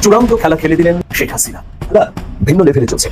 চূড়ান্ত খেলা খেলে দিলেন শেখ হাসিনা। ভিন্ন লেভেলে চলছে।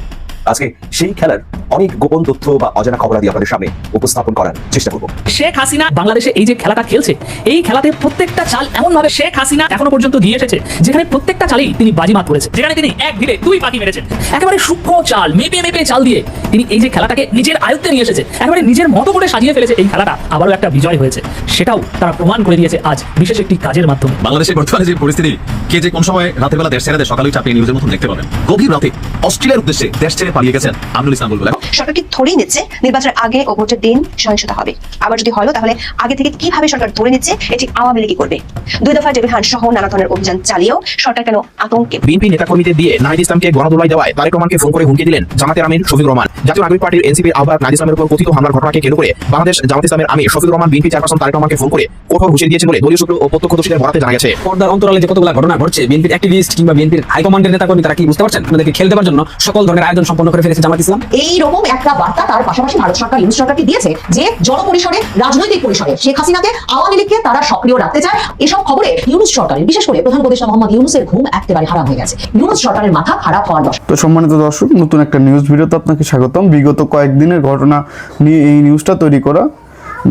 আজকে সেই খেলার অনেক গোপন তথ্য বা অজানা খবরাদি আপনাদের সামনে উপস্থাপন করার চেষ্টা করব। শেখ হাসিনা বাংলাদেশে এই যে খেলাটা খেলছে, এই খেলাতে প্রত্যেকটা চাল এমন ভাবে শেখ হাসিনা এখনো পর্যন্ত দিয়ে এসেছে, যেখানে প্রত্যেকটা চালেই তিনি বাজিমাত করেছে, যেখানে তিনি এক ঢিলে দুই পাখি মেরেছেন। একেবারে সূক্ষ্ম চাল, মেপে মেপে চাল দিয়ে তিনি এই যে খেলাটাকে নিজের আয়ত্তে নিয়ে এসেছে, একেবারে নিজের মতো করে সাজিয়ে ফেলেছে। এই খেলাটা আবারও একটা বিজয় হয়েছে, সেটাও তারা প্রমাণ করে দিয়েছে আজ বিশেষ একটি কাজের মাধ্যমে। বাংলাদেশের বর্তমানে যে পরিস্থিতি, কে যে কোন সময় রাতের বেলা দেশ ছেড়ে দেয়, সকালে চাপিয়ে নিউজের মতন দেখতে পাবেন। গভীর রাতে অস্ট্রেলিয়ার উদ্দেশ্যে দেশ ছেড়ে পালিয়ে গেছেন আমিনুল ইসলাম বুলবুল। সরকারকে ধরেই নিচ্ছে নির্বাচনের আগে ও ভোটের দিন সহিংসতা হবে। আবার যদি হয় তাহলে আগে থেকে কিভাবে সরকার ধরে নিচ্ছে এটি আওয়ামী লীগ করবে? 2 দফা জেলহান সহ নানা ধরনের অভিযান চালিয়েও সরকার কেন আতঙ্কে? বিএনপি নেতাকর্মীদের দিয়ে নাহিদ ইসলামকে গণদোলাই দেওয়ায় তারেক রহমানকে ফোন করে হুমকি দিলেন জামাতের আমির শফিকুর রহমান। জাতীয় নাগরিক পার্টির এনসিপির আহ্বায়ক নাহিদ ইসলামের উপর কথিত হামলার ঘটনাকে কেন্দ্র করে বাংলাদেশ জামাত ইসলামের আমির শফিকুর রহমান বিএনপি চেয়ারপারসন তারেক রহমানকে ফোন করে কঠোর হুঁশিয়ারি দিয়েছেন বলে দলীয় সূত্র ও প্রত্যক্ষদর্শীদের বরাতে জানা গেছে। পর্দার অন্তরালে যে কতগুলো ঘটনা ঘটছে, বিএনপির অ্যাক্টিভিস্ট কিংবা বিএনপির হাইকমান্ডের নেতাকর্মী তারা কি বুঝতে পারছেন? আপনাদেরকে খেল দেওয়ার জন্য সকল ধরনের আয়োজন সম্পন্ন করে ফেলেছে জামাত ইসলাম। এইরকম একটা বার্তা তার পাশাপাশি ভারত সরকার ইউনূস সরকারকে দিয়েছে যে জনপরিসরে রাজনৈতিক পরিসরে শেখ হাসিনাকে আওয়ামী লীগকে তারা সক্রিয় রাখতে চায়। এসব খবরে ইউনূস সরকারের, বিশেষ করে প্রধান উপদেষ্টা মোহাম্মদ ইউনূসের ঘুম একেবারে হারাম হয়ে গেছে। ইউনূস সরকারের মাথা খারাপ হওয়ার দশা। তো সম্মানিত দর্শক, নতুন একটা নিউজ ভিডিওতে আপনাকে স্বাগতম। বিগত কয়েকদিনের ঘটনা নিয়ে এই নিউজটা তৈরি করা,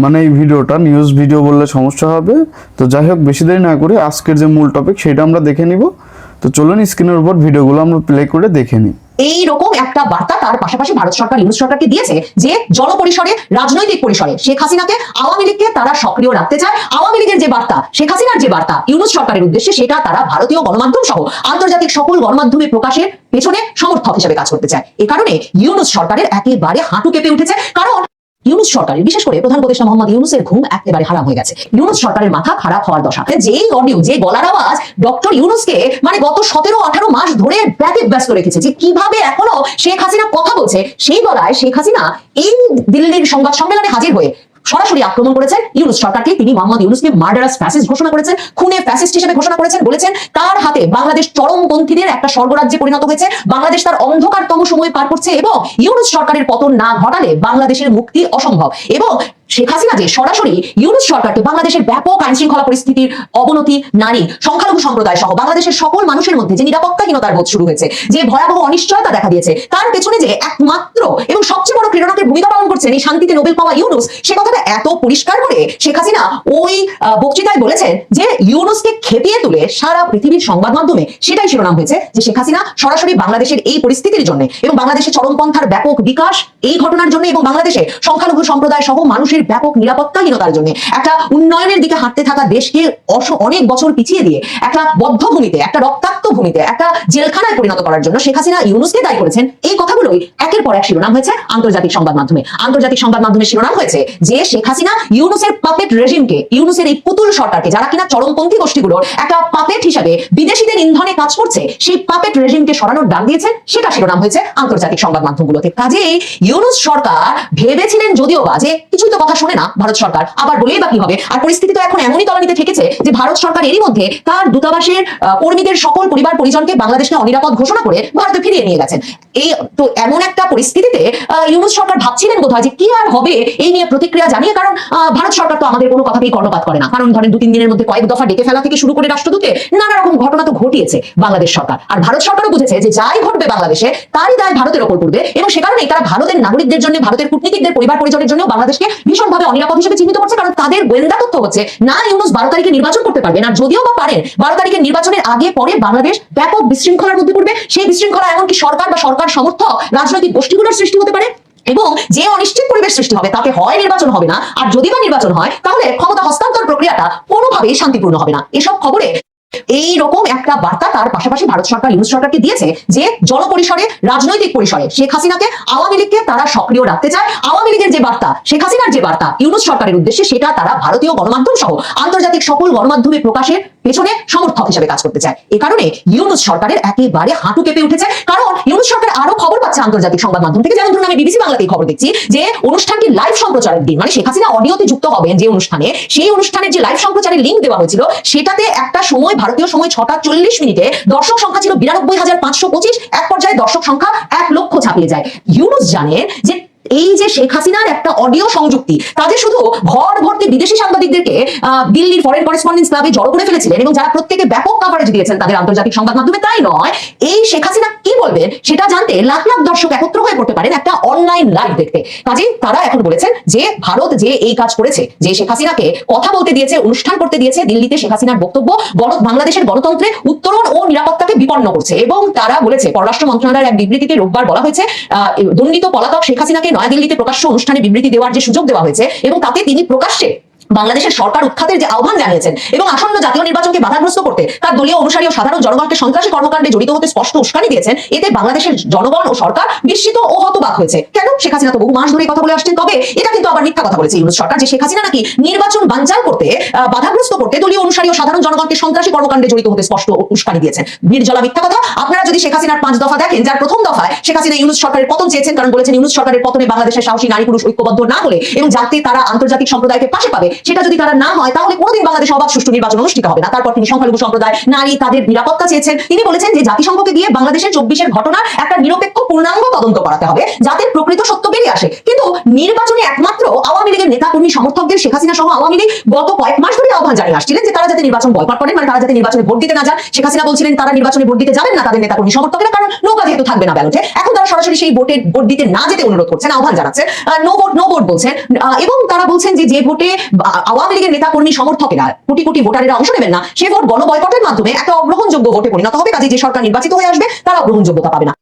মানে এই ভিডিওটা নিউজ ভিডিও বললে সমস্যা হবে। তো যাই হোক, বেশি দেরি না করে আজকের যে মূল টপিক সেটা আমরা দেখে নিব। তো চলুন স্ক্রিনের উপর ভিডিওগুলো আমরা প্লে করে দেখে নিই। এইরকম একটা বার্তা তার পাশাপাশি ভারত সরকার ইউনূস সরকারকে দিয়েছে যে জনপরিসরে রাজনৈতিক পরিসরে শেখ হাসিনাকে আওয়ামী লীগকে তারা সক্রিয় রাখতে চায়। আওয়ামী লীগের যে বার্তা, শেখ হাসিনার যে বার্তা ইউনূস সরকারের উদ্দেশ্যে, সেটা তারা ভারতীয় গণমাধ্যম সহ আন্তর্জাতিক সকল গণমাধ্যমে প্রকাশের পেছনে সমর্থক হিসেবে কাজ করতে চায়। এ কারণে ইউনূস সরকারের একেবারে হাঁটু কেঁপে উঠেছে। কারণ ইউনূস সরকারের, বিশেষ করে প্রধান উপদেষ্টা মোহাম্মদ ইউনূসের ঘুম একেবারে হারাম হয়ে গেছে। ইউনূস সরকারের মাথা খারাপ হওয়ার দশা। যেই অডিও, যে গলার আওয়াজ ডক্টর ইউনূসকে মানে গত 17-18 মাস ধরে ব্যস্ত রেখেছে, যে কিভাবে এখনো শেখ হাসিনা কথা বলছে, সেই গলায় শেখ হাসিনা এই দিল্লির সংবাদ সম্মেলনে হাজির হয়ে সরাসরি আক্রমণ করেছেন ইউনূস সরকারকে। তিনি মোহাম্মদ ইউনূসকে মার্ডারাস ফ্যাসিস্ট ঘোষণা করেছেন, খুনে ফ্যাসিস্ট হিসেবে ঘোষণা করেছেন। বলেছেন তার হাতে বাংলাদেশ চরমপন্থীদের একটা স্বর্গরাজ্যে পরিণত হয়েছে, বাংলাদেশ তার অন্ধকারতম সময় পার করছে এবং ইউনূস সরকারের পতন না ঘটালে বাংলাদেশের মুক্তি অসম্ভব। এবং শেখ হাসিনা যে সরাসরি ইউনূস সরকারকে বাংলাদেশের ব্যাপক আইন শৃঙ্খলা পরিস্থিতির অবনতি, নারী, সংখ্যালঘু সম্প্রদায় সহ বাংলাদেশের সকল মানুষের মধ্যে যে নিরাপত্তাহীনতার বোধ শুরু হয়েছে, যে ভয়াবহ অনিশ্চয়তা দেখা দিয়েছে, তার পেছনে যে একমাত্র এবং সবচেয়ে বড় প্রেরণাকে ভূমিকা পালন করছেন এই শান্তিতে নোবেল পাওয়া ইউনূস, সে কথাটা এত পরিষ্কার করে শেখ হাসিনা ওই বক্তৃতায় বলেছেন যে ইউনূসকে খেপিয়ে তুলে সারা পৃথিবীর সংবাদ মাধ্যমে সেটাই শিরোনাম হয়েছে যে শেখ হাসিনা সরাসরি বাংলাদেশের এই পরিস্থিতির জন্য এবং বাংলাদেশের চরমপন্থার ব্যাপক বিকাশ এই ঘটনার জন্য এবং বাংলাদেশে সংখ্যালঘু সম্প্রদায় সহ মানুষের ব্যাপক নিরাপত্তাহীনতার জন্য একটা উন্নয়নের দিকে হাঁটতে থাকা দেশকে অনেক বছর পিছিয়ে দিয়ে একটা বদ্ধ ভূমিতে, একটা রক্তাক্ত ভূমিতে, একটা জেলখানায় পরিণত করার জন্য শেখ হাসিনা ইউনূসকে দায়ী করেছেন। এই কথাগুলোই একের পর এক শিরোনাম হয়েছে আন্তর্জাতিক সংবাদ মাধ্যমে। আন্তর্জাতিক সংবাদ মাধ্যমে শিরোনাম হয়েছে যে শেখ হাসিনা ইউনূসের পাপেট রেজিমকে, ইউনূসের এই পুতুল সরকারকে, যারা কিনা চরমপন্থী গোষ্ঠীগুলোর একটা পাপেট হিসেবে বিদেশিদের ইন্ধনে কাজ করছে, সেই পাপেট রেজিমকে সরানোর ডাক দিয়েছেন। সেটা শিরোনাম হয়েছে আন্তর্জাতিক সংবাদ মাধ্যমগুলোতে। কাজেই ইউনূস সরকার ভেবেছিলেন যদিও বা যে কিছুই তো কথা শুনে না ভারত সরকার, আবার বলেই বা কি হবে। আর পরিস্থিতি তো এখন এমনই তলানিতে ঠেকেছে যে ভারত সরকার এরই মধ্যে তার দূতাবাসের কর্মীদের সকল পরিবার পরিজনকে বাংলাদেশকে অনিরাপদ ঘোষণা করে ভারতে ফিরিয়ে নিয়ে গেছেন। এই তো এমন একটা পরিস্থিতিতে ইউনূস সরকার ভাবছিলেন বোধহয় যে কি আর হবে এই নিয়ে প্রতিক্রিয়া জানিয়ে। কারণ ভারত সরকার তো আমাদের কোনো কথাতেই কর্ণপাত করে না। কারণ ধরেন 2-3 দিনের মধ্যে কয়েক দফা ডেকে ফেলা থেকে শুরু করে রাষ্ট্রদূতে নানা রকম ঘটনা তো ঘটিয়েছে বাংলাদেশ সরকার। আর ভারত সরকারও বুঝেছে যে যাই ঘটবে বাংলাদেশে তারই দায় ভারতের ওপর পড়বে এবং সে কারণেই তারা ভারতের নাগরিকদের জন্য, ভারতের কূটনীতিকদের পরিবার পরিজনের জন্য বাংলাদেশকে ভীষণভাবে অনিরাপদ হিসেবে চিহ্নিত করছে। কারণ তাদের গোয়েন্দা তথ্য হচ্ছে না ইউনূস 12 তারিখে নির্বাচন করতে পারবে না, যদিও বা পারেন 12 তারিখের নির্বাচনের আগে পরে বাংলাদেশ ব্যাপক বিশৃঙ্খলার মধ্যে পড়বে। সেই বিশৃঙ্খলা এমনকি সরকার বা সরকার সমর্থক রাজনৈতিক গোষ্ঠীগুলোর সৃষ্টি হতে পারে এবং যে অনিশ্চিত পরিবেশ সৃষ্টি হবে তাতে হয় নির্বাচন হবে না, আর যদি বা নির্বাচন হয় তাহলে ক্ষমতা হস্তান্তর প্রক্রিয়াটা কোনোভাবেই শান্তিপূর্ণ হবে না। এসব খবরে এইরকম একটা বার্তা তার পাশাপাশি ভারত সরকার ইউনূস সরকারকে দিয়েছে যে জনপরিসরে রাজনৈতিক পরিসরে শেখ হাসিনাকে আওয়ামী লীগকে তারা সক্রিয় রাখতে চায়। আওয়ামী লীগের যে বার্তা, শেখ হাসিনার যে বার্তা ইউনূস সরকারের উদ্দেশ্যে, সেটা তারা ভারতীয় গণমাধ্যম সহ আন্তর্জাতিক সকল গণমাধ্যমে প্রকাশের পেছনে সমর্থক হিসেবে কাজ করতে চায়। এ কারণে ইউনূস সরকারের একেবারে হাঁটু কেঁপে উঠেছে। কারণ ইউনূস সরকার আরো খবর পাচ্ছে আন্তর্জাতিক সংবাদ মাধ্যম থেকে। যেমন ধরুন আমি বিবিসি বাংলাতেই খবর দেখছি যে অনুষ্ঠানটি লাইভ সম্প্রচারের দিন, মানে শেখ হাসিনা অডিওতে যুক্ত হবেন যে অনুষ্ঠানে, সেই অনুষ্ঠানের যে লাইভ সম্প্রচারের লিঙ্ক দেওয়া হয়েছিল, সেটাতে একটা সময় ভারতীয় সময় 6টা 40 দর্শক সংখ্যা ছিল 92,525। এক পর্যায়ে দর্শক সংখ্যা 1 লক্ষ ছাপিয়ে যায়। ইউনূস জানেন যে এই যে শেখ হাসিনার একটা অডিও সংযুক্তি, তাদের শুধু ঘর ভর্তি বিদেশি সাংবাদিকদেরকে দিল্লির ফরেন করেসপন্ডেন্স ক্লাবে জড়ো করে ফেলেছিলেন এবং যারা প্রত্যেকে ব্যাপক কভারেজ দিয়েছেন তাদের আন্তর্জাতিক সংবাদ মাধ্যমে, তাই নয়, এই শেখ হাসিনা কি বলবেন সেটা জানতে লাখ লাখ দর্শক একত্র হয়ে পড়তে পারেন একটা অনলাইন লাইভ দেখতে। কাজেই তারা এখন বলেছেন যে ভারত যে এই কাজ করেছে, যে শেখ হাসিনাকে কথা বলতে দিয়েছে, অনুষ্ঠান করতে দিয়েছে, দিল্লিতে শেখ হাসিনার বক্তব্য বাংলাদেশের গণতন্ত্রে উত্তরণ ও নিরাপত্তাকে বিপন্ন করছে। এবং তারা বলেছে, পররাষ্ট্র মন্ত্রণালয়ের এক বিবৃতিতে রোববার বলা হয়েছে, দণ্ডিত পলাতক শেখ হাসিনাকে নয়াদিল্লিতে প্রকাশ্য অনুষ্ঠানে বিবৃতি দেওয়ার যে সুযোগ দেওয়া হয়েছে এবং তাতে তিনি প্রকাশ্যে বাংলাদেশের সরকার উৎখাতের যে আহ্বান জানিয়েছেন এবং আসন্ন জাতীয় নির্বাচনকে বাধাগ্রস্ত করতে তার দলীয় অনুসারী ও সাধারণ জনগণকে সন্ত্রাসী কর্মকাণ্ডে জড়িত হতে স্পষ্ট উস্কানি দিয়েছেন, এতে বাংলাদেশের জনগণ ও সরকার বিস্মিত ও হতবাক হয়েছে। কেন? শেখ হাসিনা তো বহু মাস ধরে কথা বলে আসছেন। তবে এটা কিন্তু আবার মিথ্যা কথা বলেছে ইউনূস সরকার যে শেখ হাসিনা নাকি নির্বাচন বানচাল করতে, বাধাগ্রস্ত করতে দলীয় অনুসারী ও সাধারণ জনগণকে সন্ত্রাসী কর্মকাণ্ডে জড়িত হতে স্পষ্ট উস্কানি দিয়েছেন। নির্জলা মিথ্যা কথা। আপনারা যদি শেখ হাসিনার 5 দফা দেখেন, যার প্রথম দফায় শেখ হাসিনা ইউনূস সরকারের পতন চেয়েছেন, কারণ বলেছেন ইউনূস সরকারের পতনে বাংলাদেশের সাহসী নারী পুরুষ ঐক্যবদ্ধ না হলে এবং যাতে তারা আন্তর্জাতিক সম্প্রদায়কে পাশে পাবে, সেটা যদি তারা না হয় তাহলে কোনোদিন বাংলাদেশে অবাধ সুষ্ঠু নির্বাচন অনুষ্ঠিত হবে না। তারপর তিনি সংখ্যালঘু সম্প্রদায়, নারী, তাদের নিরাপত্তা চেয়েছেন। তিনি বলেছেন যে জাতিসংঘকে দিয়ে বাংলাদেশের 24-এর ঘটনার একটা নিরপেক্ষ পূর্ণাঙ্গ তদন্ত করাতে হবে যাতে প্রকৃত সত্য বেরিয়ে আসে। কিন্তু নির্বাচনে একমাত্র আওয়ামী লীগের নেতাকর্মী সমর্থকদের শেখ হাসিনা সহ আওয়ামী লীগ গত কয়েক মাস ধরে আহ্বান জানিয়ে আসছিলেন যে তারা যাতে নির্বাচন বয়কট করেন, মানে তারা যাতে নির্বাচনে ভোট দিতে না যান। শেখ হাসিনা বলছিলেন তারা নির্বাচনে ভোট দিতে যাবেন না, তাদের নেতাকর্মী সমর্থকেরা, কারণ নৌকা যেহেতু থাকবে না ব্যালটে। এখন তারা সরাসরি সেই ভোট দিতে না যেতে অনুরোধ করছেন, আহ্বান জানাচ্ছেন, নো ভোট বলছেন। এবং তারা বলছেন যে ভোটে আওয়ামী লীগের নেতাকর্মী সমর্থকেরা, কোটি কোটি ভোটারেরা অংশ নেবেন না, সে ভোট গণবয়কটের মাধ্যমে একটা অগ্রহণযোগ্য ভোটে পরিণত হবে। কাজে যে সরকার নির্বাচিত হয়ে আসবে তারা গ্রহণযোগ্যতা পাবে না।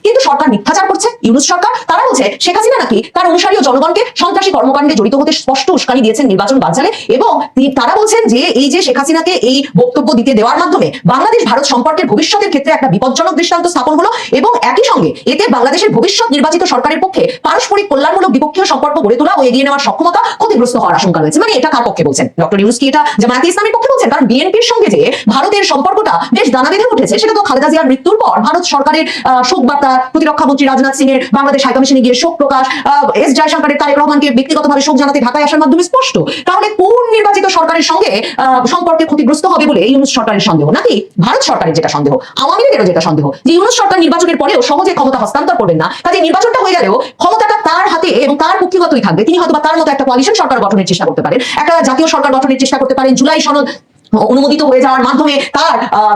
কিন্তু সরকার মিথ্যাচার করছে, ইউনূস সরকার। তারা বলছে শেখ হাসিনা নাকি তার অনুসারী ও জনগণকে সন্ত্রাসী কর্মকাণ্ডে জড়িত হতে স্পষ্ট উস্কানি দিয়েছেন নির্বাচন বানচালে। এবং তারা বলছেন যে এই যে শেখ হাসিনাকে এই বক্তব্য দিতে দেওয়ার মাধ্যমে বাংলাদেশ ভারত সম্পর্কের ভবিষ্যতের ক্ষেত্রে একটা বিপজ্জনক দৃষ্টান্ত স্থাপন হলো এবং একই সঙ্গে এতে বাংলাদেশের ভবিষ্যৎ নির্বাচিত সরকারের পক্ষে পারস্পরিক কল্যাণমূলক দ্বিপক্ষীয় সম্পর্ক গড়ে তোলা ও এগিয়ে নেওয়ার সক্ষমতা ক্ষতিগ্রস্ত হওয়ার আশঙ্কা রয়েছে। মানে এটা কার পক্ষে বলছেন? ডক্টর ইউনূস কি এটা জামায়াতে ইসলামের পক্ষে বলছেন? কারণ বিএনপির সঙ্গে যে ভারতের সম্পর্কটা বেশ দানা বেঁধে উঠেছে, সেটা তো খালেদা জিয়ার মৃত্যুর পর ভারত সরকারের শোক বার্তা, প্রতিরক্ষা মন্ত্রী রাজনাথ সিং এর বাংলাদেশ হাইকমিশনে গিয়ে শোক প্রকাশ, এস জয়শঙ্করের তারেক রহমানকে ব্যক্তিগতভাবে শোক জানাতে ঢাকায় আসার মাধ্যমে স্পষ্ট। তাহলে কোন নির্বাচিত সরকারের সঙ্গে সম্পর্কে ক্ষতিগ্রস্ত হবে বলে ইউনূস সরকারের সন্দেহ, নাকি ভারত সরকারের যেটা সন্দেহ, আওয়ামী লীগেরও যেটা সন্দেহ যে ইউনূস সরকার নির্বাচনের পরেও সহজে ক্ষমতা হস্তান্তর করবেন না, কাজে নির্বাচনটা হয়ে গেলেও ক্ষমতাটা তার হাতে এবং তার কক্ষিগতই থাকবে। তিনি হয়তো তার মতো একটা কোয়ালিশন সরকার গঠনের চেষ্টা করতে পারেন, একটা জাতীয় সরকার গঠনের চেষ্টা করতে পারেন, জুলাই সনদ অনুমোদিত হয়ে যাওয়ার মাধ্যমে তার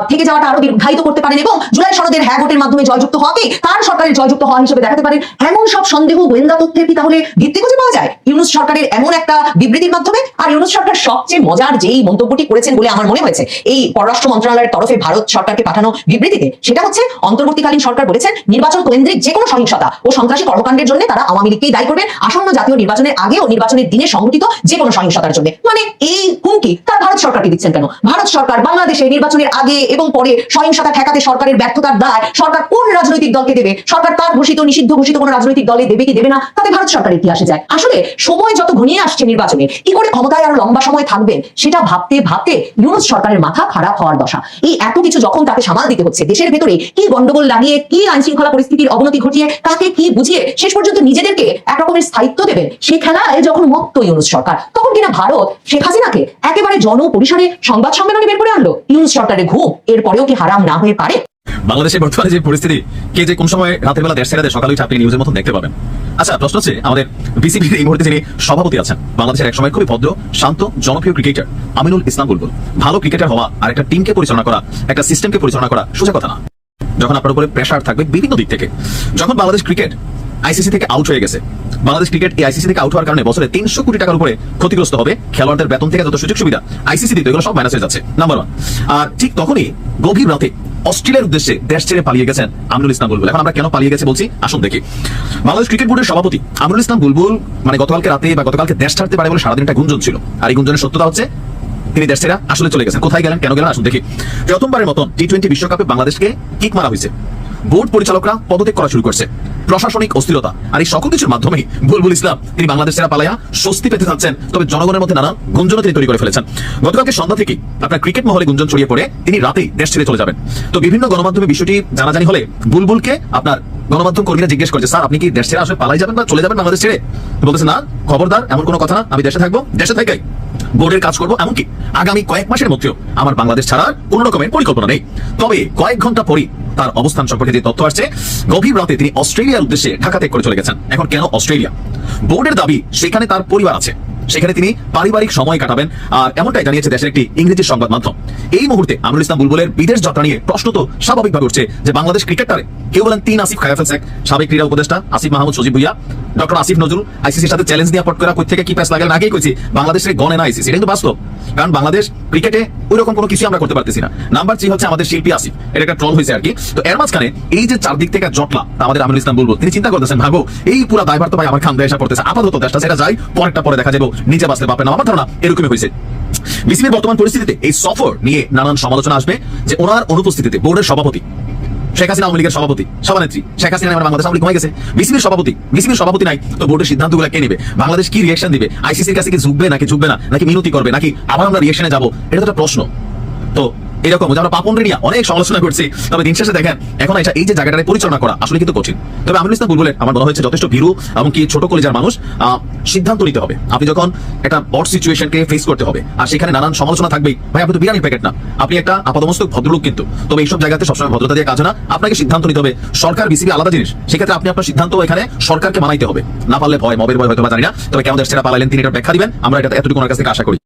থেকে যাওয়াটা আরো দীর্ঘায়িত করতে পারেন এবং জুলাই সনদের হ্যাঁ ভোটের মাধ্যমে জয়যুক্ত হওয়াকে তার সরকারের জয়যুক্ত হওয়া হিসেবে দেখাতে পারেন। এমন সব সন্দেহ গোয়েন্দা তথ্যের কি তাহলে ভিত্তি খুঁজে পাওয়া যায় ইউনূস সরকারের এমন একটা বিবৃতির মাধ্যমে? আর ইউনূস সরকার সবচেয়ে মজার যেই মন্তব্যটি করেছেন বলে আমার মনে হয়েছে এই পররাষ্ট্র মন্ত্রণালয়ের তরফে ভারত সরকারকে পাঠানো বিবৃতিতে, সেটা হচ্ছে অন্তর্বর্তীকালীন সরকার বলেছেন নির্বাচন কেন্দ্রিক যে কোনো সহিংসতা ও সন্ত্রাসী কর্মকাণ্ডের জন্য তারা আওয়ামী লীগকেই দায়ী করবেন আসন্ন জাতীয় নির্বাচনের আগে ও নির্বাচনের দিনে সংঘটিত যে কোনো সহিংসতার জন্য। মানে এই হুমকি তারা ভারত সরকারকে দিচ্ছেন কেন? ভারত সরকার বাংলাদেশে নির্বাচনের আগে এবং পরে সহিংসতা ঠেকাতে সরকারের ব্যর্থতার দায় সরকার কোন রাজনৈতিক দলকে দেবে? সরকার তার ঘোষিত নিষিদ্ধ ঘোষিত কোন রাজনৈতিক দলে দেবে কি দেবে না, তাতে ভারত সরকারের কি আসে যায়? আসলে সময় যত ঘনিয়ে আসছে নির্বাচনে কি করে ক্ষমতায় আরো লম্বা সময় থাকবেন সেটা ভাবতে ভাবতে ইউনূস সরকারের মাথা খারাপ হওয়ার দশা। এই এত কিছু যখন তাকে সামাল দিতে হচ্ছে, দেশের ভেতরে কি গন্ডগোল লাগিয়ে, কি আইন শৃঙ্খলা পরিস্থিতির অবনতি ঘটিয়ে, কাকে কি বুঝিয়ে শেষ পর্যন্ত নিজেদেরকে একরকমের স্থায়িত্ব দেবেন, সেই খেলায় যখন মত্ত ইউনূস সরকার, তখন কিনা ভারত শেখ হাসিনাকে একেবারে জনপরিসরে সংবাদ সম্মেলনে বের করে আনলো। ইউনূস সরকারের ঘুম এরপরেও কি হারাম না হয়ে পারে? বাংলাদেশের বর্তমানে যে পরিস্থিতি, কে যে কোন সময় রাতের বেলা দেশ ছেড়ে দেয় সকালে আপনি নিউজের মতন দেখতে পাবেন। আচ্ছা, প্রশ্ন হচ্ছে আমাদের বিসিবির এই মুহূর্তে যিনি সভাপতি আছেন, বাংলাদেশের একসময় খুবই ভদ্র, শান্ত, জনপ্রিয় ক্রিকেটার আমিনুল ইসলাম বুলবুল। ভালো ক্রিকেটার হওয়া আর একটা টিমকে পরিচালনা করা, একটা সিস্টেমকে পরিচালনা করা সোজা কথা না। যখন আপনার উপরে প্রেসার থাকবে বিভিন্ন দিক থেকে, যখন বাংলাদেশ ক্রিকেট আইসিসি থেকে আউট হয়ে গেছে, বাংলাদেশ ক্রিকেট এই আইসিসি থেকে আউট হওয়ার কারণে বছরে 300 কোটি টাকার উপরে ক্ষতিগ্রস্ত হবে, খেলোয়াড়দের বেতন থেকে যত সুযোগ সুবিধা আইসিসি দিতে, এগুলো সব মাইনাস হয়ে যাচ্ছে, নাম্বার 1। আর ঠিক তখনই গভীর রাতে অস্ট্রেলিয়ার উদ্দেশ্যে দেশ ছেড়ে পালিয়ে গেছেন আমিনুল ইসলাম বুলবুল। এখন আমরা কেন পালিয়ে গেছে বলছি, আসুন দেখি। বাংলাদেশ ক্রিকেট বোর্ডের সভাপতি আমিনুল ইসলাম বুলবুল মানে গতকালকে রাতে বা গতকালকে দেশ ছাড়তে পারে বলে সারাদিন একটা গুঞ্জন ছিল। আর এই গুঞ্জনের সত্যতা হচ্ছে তিনি দেশ ছেড়ে আসলে চলে গেছেন। কোথায় গেলেন, কেন গেলেন, আসুন দেখি। প্রথমবারের মতন টি-20 বিশ্বকাপে বাংলাদেশকে কিক মারা হয়েছে, বোর্ড পরিচালকরা পদত্যাগ করা শুরু করছে, প্রশাসনিক অস্থিরতা, আর এই সকল কিছুর মাধ্যমেই বুলবুল ইসলাম তিনি বাংলাদেশ ছেড়ে পালাইয়া স্বস্তি পেতে চাচ্ছেন। তবে জনগণের মধ্যে নানা গুঞ্জন তিনি তৈরি করে ফেলেছেন। গতকালকে সন্ধ্যা থেকে আপনার ক্রিকেট মহলে গুঞ্জন ছড়িয়ে পড়ে তিনি রাতেই দেশ ছেড়ে চলে যাবেন। তো বিভিন্ন গণমাধ্যমে বিষয়টি জানাজানি হলে বুলবুলকে আপনার গণমাধ্যম কর্মীরা জিজ্ঞেস করছে, স্যার আপনি কি দেশ ছেড়ে আসলে পালাই যাবেন বা চলে যাবেন বাংলাদেশ ছেড়ে? বলতেছে না, খবরদার, এমন কোনো কথা না, আমি দেশে থাকবো, দেশে থাকাই বোর্ডের কাজ করবো, এমনকি আগামী কয়েক মাসের মধ্যেও আমার বাংলাদেশ ছাড়ার কোন রকমের পরিকল্পনা নেই। তবে কয়েক ঘন্টা পরই তার অবস্থান সম্পর্কে যে তথ্য আসছে, গভীর রাতে তিনি অস্ট্রেলিয়ার উদ্দেশ্যে ঢাকা ত্যাগ করে চলে গেছেন। এখন কেন অস্ট্রেলিয়া? বোর্ডের দাবি সেখানে তার পরিবার আছে, সেখানে তিনি পারিবারিক সময় কাটাবেন, আর এমনটাই জানিয়েছে দেশের একটি ইংরেজি সংবাদ মাধ্যম। এই মুহূর্তে আমিনুল ইসলাম বুলবুলের বিদেশ যাত্রা নিয়ে প্রশ্ন তো স্বাভাবিকভাবে উঠছে যে বাংলাদেশ ক্রিকেটারে কেউ বলেন 3 আসিফ খায়া ফেলছে, সাবেক ক্রীড়া উপদেষ্টা আসিফ মাহমুদ সজীব ভুইয়া, ডক্টর আসিফ নজরুল আইসিসির সাথে চ্যালেঞ্জ দিয়ে পট করা কই থেকে কি প্যাস লাগেন আগেই কইছি, বাংলাদেশের গণে না আইসিসি, এটা কিন্তু বাস্তব। কারণ বাংলাদেশ ক্রিকেটে ওই রকম কোনো কিছু আমরা করতে পারতেছি না। নাম্বার 3 হচ্ছে আমাদের শিল্পী আসিফ, এটা একটা ট্রল হয়েছে আর কি। তো এর মাঝখানে এই যে চারদিক থেকে জটলা, আমাদের আমিনুল ইসলাম বুলবুল তিনি চিন্তা করতেছেন, ভাবো এই পুরো দায়ভার তো ভাই আমার খান্দে এসে পড়তেছে, আপাতত দেশটা সেটা যাই, পরেরটা পরে দেখা যাবে, নিজে বাঁচলে বাপের নাম। আমার ধারণা এরকমই হয়েছে। বিসিবির বর্তমান পরিস্থিতিতে এই সফর নিয়ে নানান সমালোচনা আসবে যে ওনার অনুপস্থিতিতে বোর্ডের সভাপতি শেখ হাসিনা, আওয়ামী লীগের সভাপতি সভানেত্রী শেখ হাসিনা বাংলাদেশ আওয়ামী লীগ হয়ে গেছে, বিসিবির সভাপতি নাই, তো বোর্ডের সিদ্ধান্তগুলো কে নেবে? বাংলাদেশ কি রিঅ্যাকশন দিবে? আইসিসির কাছে কি ঝুঁকবে ঝুঁকবে না, নাকি মিনতি করবে, নাকি আবার আমরা রিঅ্যাকশনে যাবো? এটা তো একটা প্রশ্ন। তো এরকম যে আমরা পাপন রেডিয়া অনেক সমালোচনা করছি, তবে দিন শেষে দেখেন এখন এটা এই যে জায়গাটারে পরিচালনা করা আসলে কিন্তু কঠিন। তবে আমিনুল ইসলাম বুলবুলের আমার মনে হচ্ছে যথেষ্ট ভীরু, এমনকি ছোট কলিজার মানুষ। সিদ্ধান্ত নিতে হবে। আপনি যখন একটা বড় সিচুয়েশনকে ফেস করতে হবে, আর সেখানে নানান সমালোচনা থাকবেই, ভাই আপনি তো বিরিয়ানির প্যাকেট না, আপনি একটা আপাতমস্তক ভদ্রলোক, কিন্তু তবে এইসব জায়গাতে সবসময় ভদ্রতা দিয়ে কাজ হয় না, আপনাকে সিদ্ধান্ত নিতে হবে। সরকার বিসিবি আলাদা জিনিস, সেক্ষেত্রে আপনি আপনার সিদ্ধান্ত এখানে সরকারকে মানাইতে হবে। না পারলে ভয়, মবের ভয় হয়তো বা জানি না, তবে কেন দেশ ছেড়ে পালাইলেন তিনি এটা ব্যাখ্যা দিবেন, আমরা এটা এতটুকু ওনার কাছ থেকে আশা করি।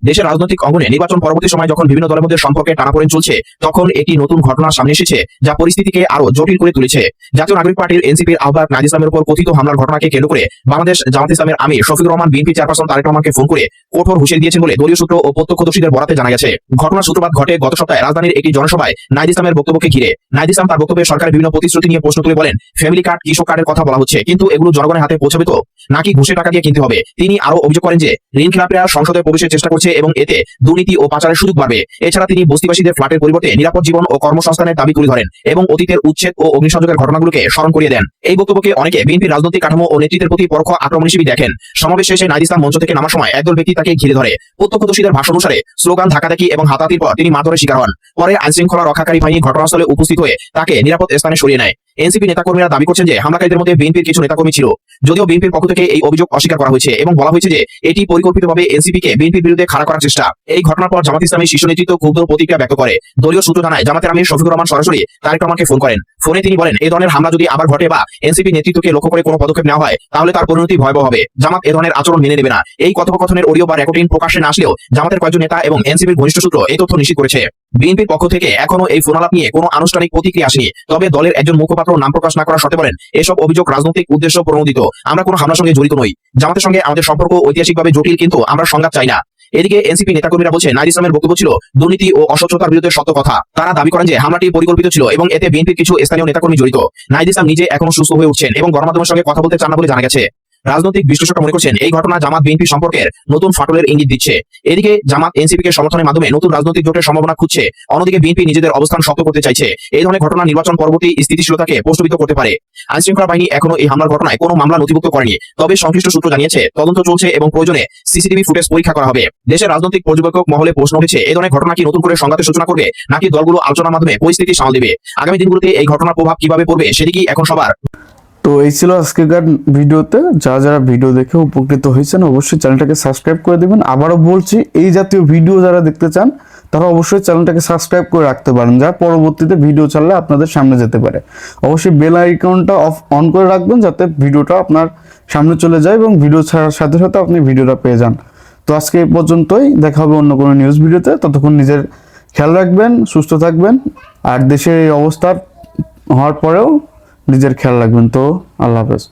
দেশের রাজনৈতিক অঙ্গনে নির্বাচন পরবর্তী সময় যখন বিভিন্ন দলের মধ্যে সম্পর্কে টানাপোড়েন চলছে, তখন একটি নতুন ঘটনা সামনে এসেছে যা পরিস্থিতিকে আরো জটিল করে তুলেছে। জাতীয় নাগরিক পার্টির এনসিপির আহ্বায়ক নাহিদ ইসলামের উপর কথিত হামলার ঘটনাকে কেন্দ্র করে বাংলাদেশ জামাত ইসলামের আমির শফিকুর রহমান বিএনপি চেয়ারপারসন তারেক রহমানকে ফোন করে কঠোর হুঁশিয়ারি দিয়েছেন বলে দলীয় সূত্র ও প্রত্যক্ষদর্শীদের বরাতে জানা গেছে। ঘটনার সূত্রপাত ঘটে গত সপ্তাহে রাজধানীর একটি জনসভায় নাহিদ ইসলামের বক্তব্যকে ঘিরে। নাহিদ ইসলাম তার বক্তব্যে সরকারের বিভিন্ন প্রতিশ্রুতি নিয়ে প্রশ্ন তুলে বলেন, ফ্যামিলি কার্ড, কৃষক কার্ডের কথা বলা হচ্ছে, কিন্তু এগুলো জনগণের হাতে পৌঁছাবে তো, নাকি ঘুষের টাকা দিয়ে কিনতে হবে? তিনি আরো অভিযোগ করেন যে ঋণ খেলাপিরা সংসদে প্রবেশের চেষ্টা করছে এবং এতে দুর্নীতি ও পাচারের সুযোগ বাড়বে। এছাড়া তিনি বস্তিবাসীদের ফ্ল্যাটের পরিবর্তে নিরাপদ জীবন ও কর্মসংস্থানের দাবি তুলে ধরেন এবং অতীতের উচ্ছেদ ও অগ্নিসংযোগের ঘটনাগুলোকে স্মরণ করিয়ে দেন। এই বক্তব্যকে অনেকে বিএনপির রাজনৈতিক কাঠামো ও নেতৃত্বের প্রতি পরোক্ষ আক্রমণ হিসেবে দেখেন। সমাবেশ শেষে নাহিদ ইসলাম মঞ্চ থেকে নামার সময় একদল ব্যক্তি তাকে ঘিরে ধরে। প্রত্যক্ষদর্শীদের ভাষ্য অনুসারে স্লোগান, ধাক্কাধাক্কি এবং হাতাহাতির পর তিনি মারধরের শিকার হন। পরে আইনশৃঙ্খলা রক্ষাকারী বাহিনী ঘটনাস্থলে উপস্থিত হয়ে তাকে নিরাপদ স্থানে সরিয়ে নেয়। এনসিপি নেতাকর্মীরা দাবি করছেন যে হামলাকারীদের মধ্যে বিএনপির কিছু নেতাকর্মী ছিল, যদিও বিএনপির পক্ষ থেকে এই অভিযোগ অস্বীকার করা হয়েছে এবং বলা হয়েছে যে এটি পরিকল্পিতভাবে এনসিপিকে বিএনপির বিরুদ্ধে খাড়া করার চেষ্টা। এই ঘটনার পর জামাত ইসলামের শীর্ষ নেতৃত্ব ক্ষুব্ধ প্রতিক্রিয়া ব্যক্ত করে। দলীয় সূত্র জানায়, জামাতের আমির শফিকুর রহমান সরাসরি তারেক রহমানকে ফোন করেন। ফোনে তিনি বলেন, এই ধরনের হামলা যদি আবার ঘটে বা এনসিপি নেতৃত্বকে লক্ষ্য করে কোনো পদক্ষেপ নেওয়া হয়, তাহলে তার পরিণতি ভয়াবহ হবে। জামাত এ ধরনের আচরণ মেনে নেবে না। এই কথোপকথনের অডিও বা রেকর্ডিং প্রকাশ্যে না আসলেও জামাতের কয়েকজন নেতা এবং এনসিপির ঘনিষ্ঠ সূত্র এই তথ্য নিশ্চিত করেছে। বিএনপির পক্ষ থেকে এখনো এই ফোনালাপ নিয়ে কোনো আনুষ্ঠানিক প্রতিক্রিয়া আসেনি, তবে দলের একজন মুখপাত্র নাম প্রকাশ না করার শর্তে বলেন, এসব অভিযোগ রাজনৈতিক উদ্দেশ্য প্রণোদিত, আমরা কোনো হামলার সঙ্গে জড়িত নই। জামাতের সঙ্গে আমাদের সম্পর্ক ঐতিহাসিকভাবে জটিল, কিন্তু আমরা সংঘাত চাই না। এদিকে এনসিপি নেতাকর্মীরা বলছে, নাহিদ ইসলামের বক্তব্য ছিল দুর্নীতি ও অস্বচ্ছতার বিরুদ্ধে সত্য কথা। তারা দাবি করেন যে হামলাটি পরিকল্পিত ছিল এবং এতে বিএনপির কিছু স্থানীয় নেতাকর্মী জড়িত। নাহিদ ইসলাম নিজে এখনো সুস্থ হয়ে উঠছেন এবং গণমাধ্যমের সঙ্গে কথা বলতে চান না বলে জানা গেছে। রাজনৈতিক বিশ্লেষকরা মনে করছেন এই ঘটনা জামাত বিএনপি সম্পর্কের নতুন ফাটলের ইঙ্গিত দিচ্ছে। এদিকে জামাত এনসিপিকে সমর্থনের মাধ্যমে নতুন রাজনৈতিক জোটের সম্ভাবনা খুঁজছে, অন্যদিকে বিএনপি নিজেদের অবস্থান শক্ত করতে চাইছে। এই ধরনের ঘটনা নির্বাচন পরবর্তী স্থিতিশীলতাকে প্রশ্নবিদ্ধ করতে পারে। আইনশৃঙ্খলা বাহিনী এখনো এই হামলার ঘটনায় কোনো মামলা নথিভুক্ত করেনি, তবে সংশ্লিষ্ট সূত্র জানিয়েছে তদন্ত চলছে এবং প্রয়োজনে সিসিটিভি ফুটেজ পরীক্ষা করা হবে। দেশের রাজনৈতিক পর্যবেক্ষক মহলে প্রশ্ন উঠেছে, এই ধরনের ঘটনা কি নতুন করে সংঘাতের সূচনা করবে, নাকি দলগুলো আলোচনার মাধ্যমে পরিস্থিতি সামাল দেবে? আগামী দিনগুলোতে এই ঘটনার প্রভাব কিভাবে পড়বে সেদিকেই এখন সবার। তো এই ছিল আজকের ভিডিওতে। যারা ভিডিও দেখে উপকৃত হয়েছেন অবশ্যই চ্যানেলটাকে সাবস্ক্রাইব করে দিবেন। আবারও বলছি, এই জাতীয় ভিডিও যারা দেখতে চান তারা অবশ্যই চ্যানেলটাকে সাবস্ক্রাইব করে রাখতে পারেন, যা পরবর্তীতে ভিডিও ছাড়লে আপনাদের সামনে যেতে পারে। অবশ্যই বেল আইকনটা অন করে রাখবেন যাতে ভিডিওটা আপনার সামনে চলে যায় এবং ভিডিও ছাড়ার সাথে সাথে আপনি ভিডিওটা পেয়ে যান। তো আজকে এই পর্যন্তই, দেখা হবে অন্য কোনো নিউজ ভিডিওতে। ততক্ষণ নিজের খেয়াল রাখবেন, সুস্থ থাকবেন, আর দেশের এই অবস্থার হওয়ার পরেও নিজের খেয়াল রাখবেন। তো আল্লাহ হাফেজ।